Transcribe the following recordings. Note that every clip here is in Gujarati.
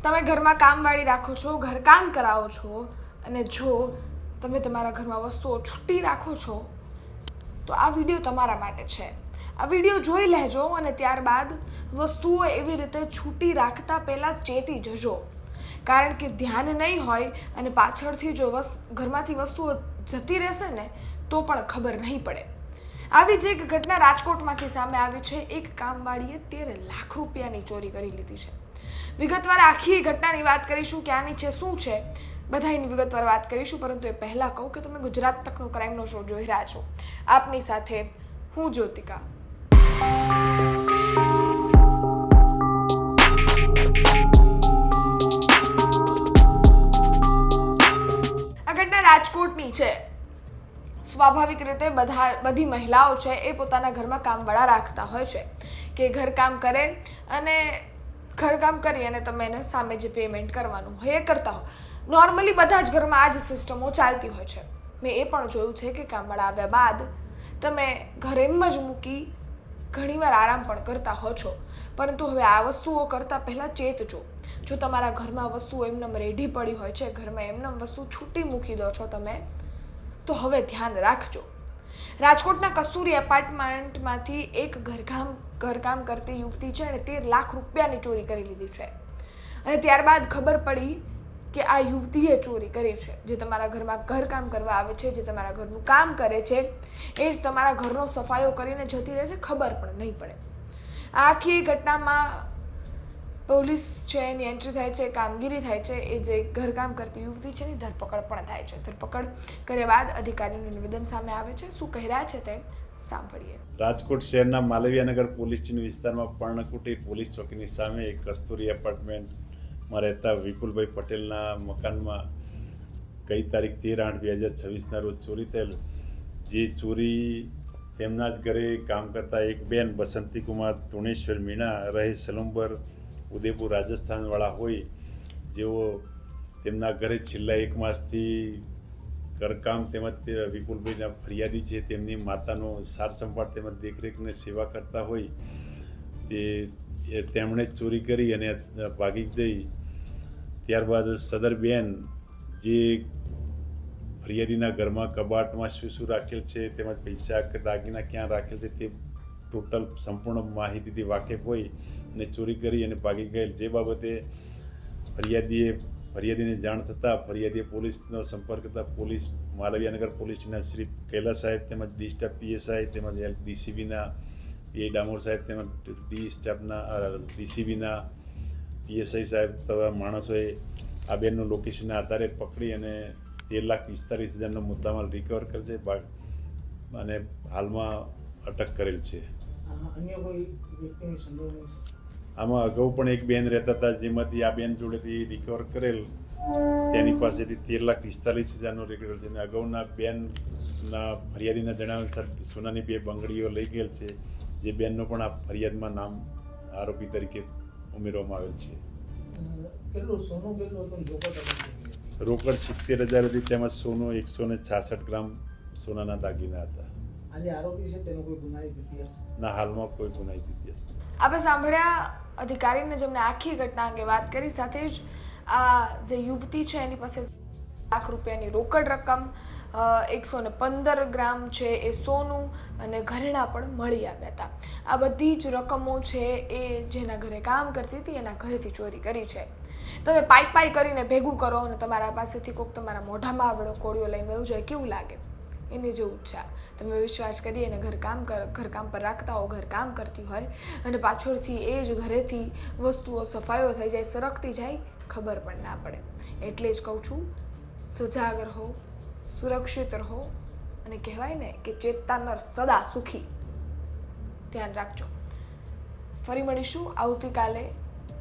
તમે ઘરમાં કામવાળી રાખો છો, ઘરકામ કરાવો છો, અને જો તમે તમારા ઘરમાં વસ્તુઓ છૂટી રાખો છો તો આ વિડીયો તમારા માટે છે. આ વિડીયો જોઈ લેજો અને ત્યારબાદ વસ્તુઓ એવી રીતે છૂટી રાખતા પહેલાં ચેતી જજો. કારણ કે ધ્યાન નહીં હોય અને પાછળથી જો ઘરમાંથી વસ્તુઓ જતી રહેશે ને તો પણ ખબર નહીં પડે. આવી જ એક ઘટના રાજકોટમાંથી સામે આવી છે. એક કામવાળીએ 13 લાખ રૂપિયાની ચોરી કરી લીધી છે. વિગતવાર આખી ઘટનાની વાત કરીશું, ક્યાંની છે, શું છે, બધાની વિગતવાર વાત કરીશું. પરંતુ એ પહેલાં કહું કે તમે ગુજરાત તકનો ક્રાઇમનો શો જોઈ રહ્યા છો. આપની સાથે હું જ્યોતિકા. આ ઘટના રાજકોટની છે. સ્વાભાવિક રીતે બધી મહિલાઓ છે એ પોતાના ઘરમાં કામવાળા રાખતા હોય છે કે ઘરકામ કરે અને ઘરકામ કરી અને તમે એને સામે જે પેમેન્ટ કરવાનું હોય એ કરતા હો. નોર્મલી બધા જ ઘરમાં આ જ સિસ્ટમો ચાલતી હોય છે. મેં એ પણ જોયું છે કે કામવાળા આવ્યા બાદ તમે ઘરે એમ જ મૂકી ઘણીવાર આરામ પણ કરતા હો છો. પરંતુ હવે આ વસ્તુઓ કરતાં પહેલાં ચેતજો. જો તમારા ઘરમાં વસ્તુઓ એમનેમ રેડી પડી હોય છે, ઘરમાં એમનેમ વસ્તુ છૂટી મૂકી દો છો તમે, તો હવે ધ્યાન રાખજો. રાજકોટના કસ્તુરી એપાર્ટમેન્ટમાંથી એક ઘરકામ કરતી યુવતી છે અને 13 લાખ રૂપિયાની ચોરી કરી લીધી છે. અને ત્યારબાદ ખબર પડી કે આ યુવતીએ ચોરી કરી છે. જે તમારા ઘરમાં ઘરકામ કરવા આવે છે, જે તમારા ઘરનું કામ કરે છે, એ જ તમારા ઘરનો સફાયો કરીને જતી રહે છે, ખબર પણ નહીં પડે. આ આખી ઘટનામાં પોલીસ છે એની એન્ટ્રી થાય છે, કામગીરી થાય છે. એ જે ઘરકામ કરતી યુવતી છે એની ધરપકડ પણ થાય છે. ધરપકડ કર્યા બાદ અધિકારીનું નિવેદન સામે આવે છે. શું કહી રહ્યા છે તે સાંભળીએ. રાજકોટ શહેરના માલવીયાનગર પોલીસ સ્ટેશન વિસ્તારમાં પર્ણકુટી પોલીસ ચોકીની સામે એક કસ્તુરી એપાર્ટમેન્ટમાં રહેતા વિપુલભાઈ પટેલના મકાનમાં ગઈ તારીખ 13/8/2026ના રોજ ચોરી થયેલ. જે ચોરી તેમના જ ઘરે કામ કરતા એક બેન બસંતીકુમાર ધુણેશ્વર મીણા રહે સલુંબર ઉદયપુર રાજસ્થાનવાળા હોય, જેઓ તેમના ઘરે છેલ્લા 1 માસથી ઘરકામ તેમજ વિપુલભાઈના ફરિયાદી છે તેમની માતાનો સાર સંભાળ તેમજ દેખરેખને સેવા કરતા હોય, તેમણે ચોરી કરી અને ભાગી જઈ. ત્યારબાદ સદર બેન જે ફરિયાદીના ઘરમાં કબાટમાં શું રાખેલ છે તેમજ પૈસા કે દાગીના ક્યાં રાખેલ છે તે ટોટલ સંપૂર્ણ માહિતીથી વાકેફ હોય અને ચોરી કરી અને ભાગી ગયેલ. જે બાબતે ફરિયાદીને જાણ થતાં ફરિયાદીએ પોલીસનો સંપર્ક કરતા પોલીસ માલવીયાનગર પોલીસના શ્રી કૈલાસ સાહેબ તેમજ ડી સ્ટાફ પીએસઆઈ તેમજ ડીસીબીના પીઆઈ ડામોર સાહેબ તેમજ ડી સ્ટાફના ડીસીબીના પીએસઆઈ સાહેબ તથા માણસોએ આ બેનનું લોકેશનના આધારે પકડી અને 13,45,000નો મુદ્દામાલ રિકવર કરે છે અને હાલમાં અટક કરેલ છે. આમાં અગાઉ પણ એક બેન રહેતા હતા, જેમાંથી આ બેન જોડેથી રિકવર કરેલ તેની પાસેથી 13,45,000નો રિકવર છે. અને અગાઉના બેનના ફરિયાદીના જણાવ્યા અનુસાર સોનાની 2 બંગડીઓ લઈ ગયેલ છે, જે બેનનો પણ આ ફરિયાદમાં નામ આરોપી તરીકે ઉમેરવામાં આવેલ છે. રોકડ 70,000 હતી તેમજ સોનું 166 ગ્રામ સોનાના દાગીના હતા. ના, હાલમાં કોઈ ગુનાહિત ઇતિહાસ નથી. આપણે સાંભળ્યા અધિકારીને જેમણે આખી ઘટના અંગે વાત કરી. સાથે જ આ જે યુવતી છે એની પાસે લાખ રૂપિયાની રોકડ રકમ, 115 ગ્રામ છે એ સોનું અને ઘરેણાં પણ મળી આવ્યા હતા. આ બધી જ રકમો છે એ જેના ઘરે કામ કરતી હતી એના ઘરેથી ચોરી કરી છે. તમે પાઈ કરીને ભેગું કરો અને તમારા પાસેથી કોઈક તમારા મોઢામાં આવડો કોળિયો લઈને વયું જાય, કેવું લાગે? એને જેવું જ છે. તમે વિશ્વાસ કરી અને ઘરકામ પર રાખતા હો, ઘરકામ કરતી હોય અને પાછળથી એ જ ઘરેથી વસ્તુઓ સફાયો થઈ જાય, સરકતી જાય, ખબર પણ ના પડે. એટલે જ કહું છું, સજાગ રહો, સુરક્ષિત રહો અને કહેવાય ને કે ચેતતા નર સદા સુખી. ધ્યાન રાખજો. ફરી મળીશું આવતીકાલે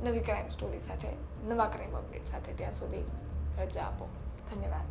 નવી ક્રાઇમ સ્ટોરી સાથે, નવા ક્રાઇમ અપડેટ સાથે. ત્યાં સુધી રજા આપો. ધન્યવાદ.